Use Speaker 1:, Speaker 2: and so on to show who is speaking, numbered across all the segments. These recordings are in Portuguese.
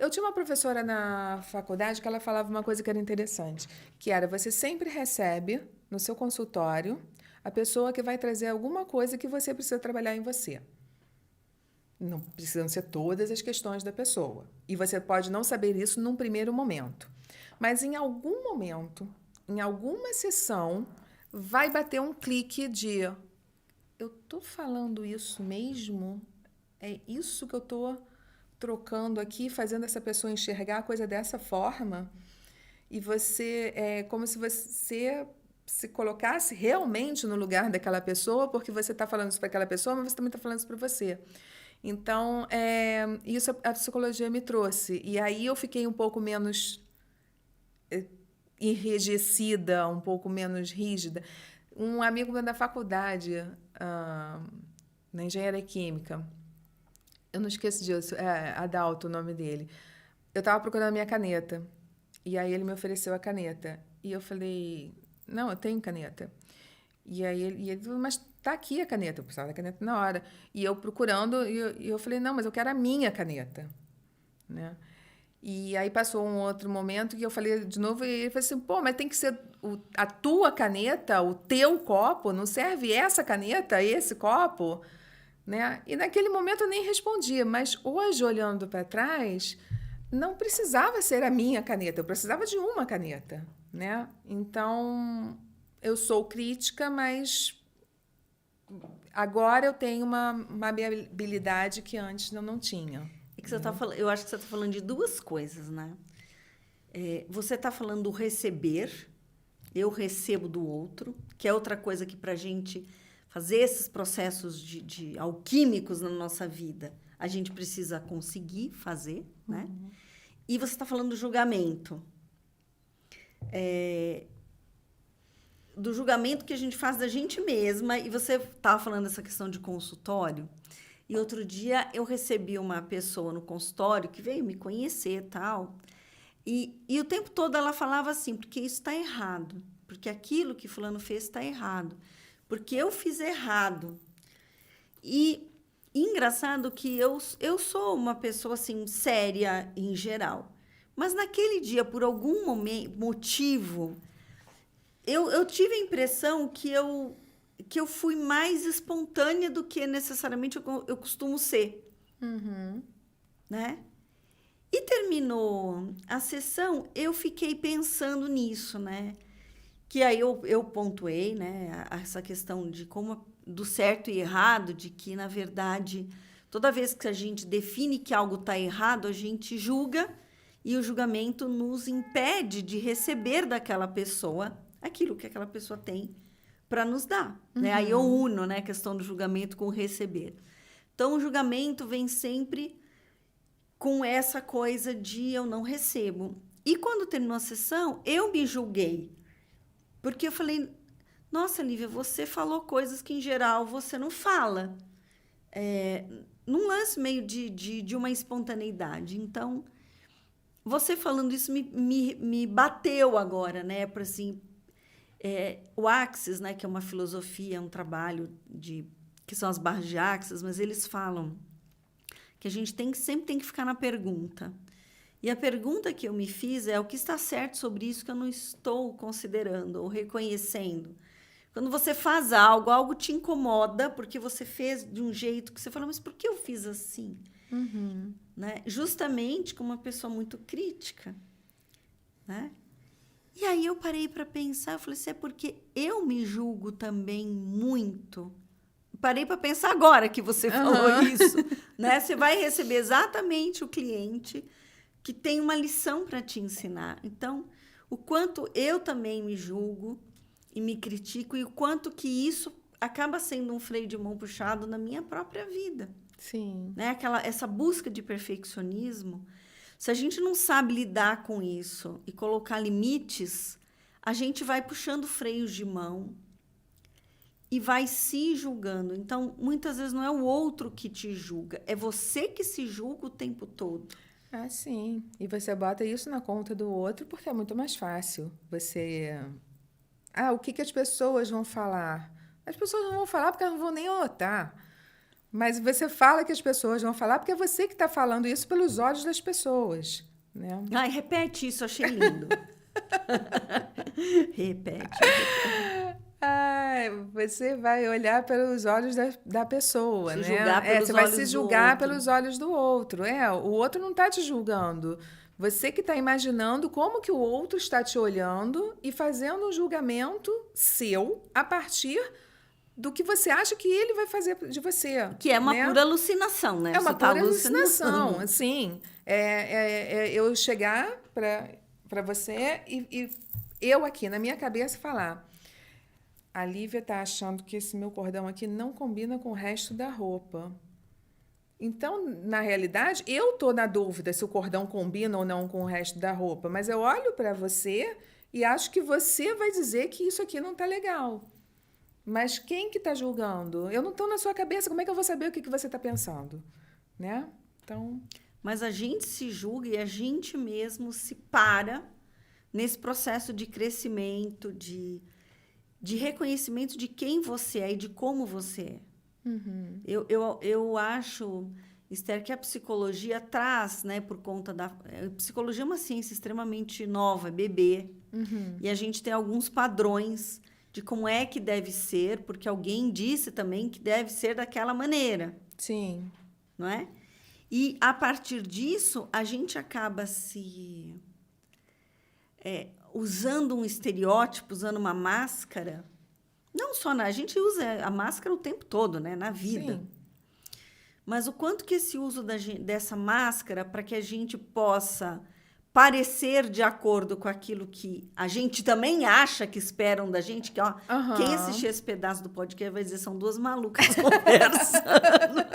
Speaker 1: Eu tinha uma professora na faculdade que ela falava uma coisa que era interessante, que era você sempre recebe no seu consultório a pessoa que vai trazer alguma coisa que você precisa trabalhar em você. Não precisam ser todas as questões da pessoa. E você pode não saber isso num primeiro momento. Mas em algum momento, em alguma sessão, vai bater um clique de eu tô falando isso mesmo? É isso que eu tô trocando aqui, fazendo essa pessoa enxergar a coisa dessa forma? E você é como se você se colocasse realmente no lugar daquela pessoa, porque você está falando isso para aquela pessoa, mas você também está falando isso para você. Então, isso a psicologia me trouxe. E aí eu fiquei um pouco menos enrijecida, um pouco menos rígida. Um amigo meu da faculdade, na engenharia química, eu não esqueço disso, é Adalto o nome dele. Eu estava procurando a minha caneta. E aí ele me ofereceu a caneta. E eu falei, não, eu tenho caneta. E ele falou, mas tá aqui a caneta. Eu precisava da caneta na hora. E eu procurando, e eu falei, não, mas eu quero a minha caneta. Né? E aí passou um outro momento que eu falei de novo, e ele falou assim, pô, mas tem que ser a tua caneta, o teu copo, não serve essa caneta, esse copo? Né? E naquele momento eu nem respondia, mas hoje, olhando para trás, não precisava ser a minha caneta, eu precisava de uma caneta, né? Então, eu sou crítica, mas agora eu tenho uma habilidade que antes eu não tinha.
Speaker 2: É que você tá falando, eu acho que você está falando de duas coisas, né? Você está falando do receber, eu recebo do outro, que é outra coisa que para a gente fazer esses processos de alquímicos na nossa vida, a gente precisa conseguir fazer, né? E você está falando do julgamento. Do julgamento que a gente faz da gente mesma, e você estava falando dessa questão de consultório, e outro dia eu recebi uma pessoa no consultório que veio me conhecer e tal, e o tempo todo ela falava assim, porque isso está errado, porque aquilo que fulano fez está errado, porque eu fiz errado. E engraçado que eu sou uma pessoa assim séria em geral, mas naquele dia, por algum motivo, eu tive a impressão que eu fui mais espontânea do que necessariamente eu costumo ser, né? E terminou a sessão, eu fiquei pensando nisso, né? Que aí eu pontuei, né, essa questão de como do certo e errado, de que, na verdade, toda vez que a gente define que algo está errado, a gente julga e o julgamento nos impede de receber daquela pessoa aquilo que aquela pessoa tem para nos dar. Né? Aí eu uno, né, a questão do julgamento com o receber. Então, o julgamento vem sempre com essa coisa de eu não recebo. E quando terminou a sessão, eu me julguei. Porque eu falei, nossa, Lívia, você falou coisas que, em geral, você não fala. Num lance meio de uma espontaneidade. Então, você falando isso me bateu agora, né? Para assim, o Axis, né, que é uma filosofia, um trabalho que são as barras de Axis, mas eles falam que a gente sempre tem que ficar na pergunta. E a pergunta que eu me fiz é o que está certo sobre isso que eu não estou considerando ou reconhecendo. Quando você faz algo, algo te incomoda porque você fez de um jeito que você fala, mas por que eu fiz assim? Né? Justamente com uma pessoa muito crítica. Né? E aí eu parei para pensar, eu falei assim, é porque eu me julgo também muito. Parei para pensar agora que você falou isso. Né? Você vai receber exatamente o cliente que tem uma lição para te ensinar. Então, o quanto eu também me julgo e me critico e o quanto que isso acaba sendo um freio de mão puxado na minha própria vida.
Speaker 1: Sim.
Speaker 2: Né? Essa busca de perfeccionismo, se a gente não sabe lidar com isso e colocar limites, a gente vai puxando freios de mão e vai se julgando. Então, muitas vezes não é o outro que te julga, é você que se julga o tempo todo.
Speaker 1: Ah, sim. E você bota isso na conta do outro porque é muito mais fácil. O que as pessoas vão falar? As pessoas não vão falar porque elas não vão nem notar. Mas você fala que as pessoas vão falar porque é você que está falando isso pelos olhos das pessoas, né?
Speaker 2: Ai, repete isso, achei lindo. Repete.
Speaker 1: Ai, você vai olhar pelos olhos da pessoa,
Speaker 2: Se
Speaker 1: né?
Speaker 2: julgar pelos
Speaker 1: Você vai
Speaker 2: olhos
Speaker 1: se
Speaker 2: do
Speaker 1: julgar
Speaker 2: outro.
Speaker 1: pelos olhos do outro. O outro não está te julgando. Você que está imaginando como que o outro está te olhando e fazendo um julgamento seu a partir do que você acha que ele vai fazer de você.
Speaker 2: Que é uma
Speaker 1: né?
Speaker 2: pura alucinação, né?
Speaker 1: É uma
Speaker 2: Você tá
Speaker 1: pura alucinação,
Speaker 2: alucinando.
Speaker 1: assim. Eu chegar para você e eu aqui, na minha cabeça, falar: a Lívia está achando que esse meu cordão aqui não combina com o resto da roupa. Então, na realidade, eu estou na dúvida se o cordão combina ou não com o resto da roupa, mas eu olho para você e acho que você vai dizer que isso aqui não está legal. Mas quem que está julgando? Eu não estou na sua cabeça, como é que eu vou saber o que você está pensando? Né? Então...
Speaker 2: Mas a gente se julga e a gente mesmo se para nesse processo de crescimento, de reconhecimento de quem você é e de como você é.
Speaker 1: Uhum.
Speaker 2: Eu acho, Esther, que a psicologia traz, né, por conta da... A psicologia é uma ciência extremamente nova, é bebê.
Speaker 1: Uhum.
Speaker 2: E a gente tem alguns padrões de como é que deve ser, porque alguém disse também que deve ser daquela maneira.
Speaker 1: Sim.
Speaker 2: Não é? E, a partir disso, a gente acaba se... usando um estereótipo, usando uma máscara. Não só a gente usa a máscara o tempo todo, né? Na vida.
Speaker 1: Sim.
Speaker 2: Mas o quanto que esse uso dessa máscara para que a gente possa parecer de acordo com aquilo que a gente também acha que esperam da gente, que ó,
Speaker 1: Uhum.
Speaker 2: Quem assistir esse pedaço do podcast vai dizer são duas malucas conversando.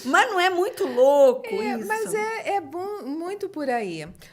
Speaker 2: Mas não é muito louco isso?
Speaker 1: Mas é bom, muito por aí.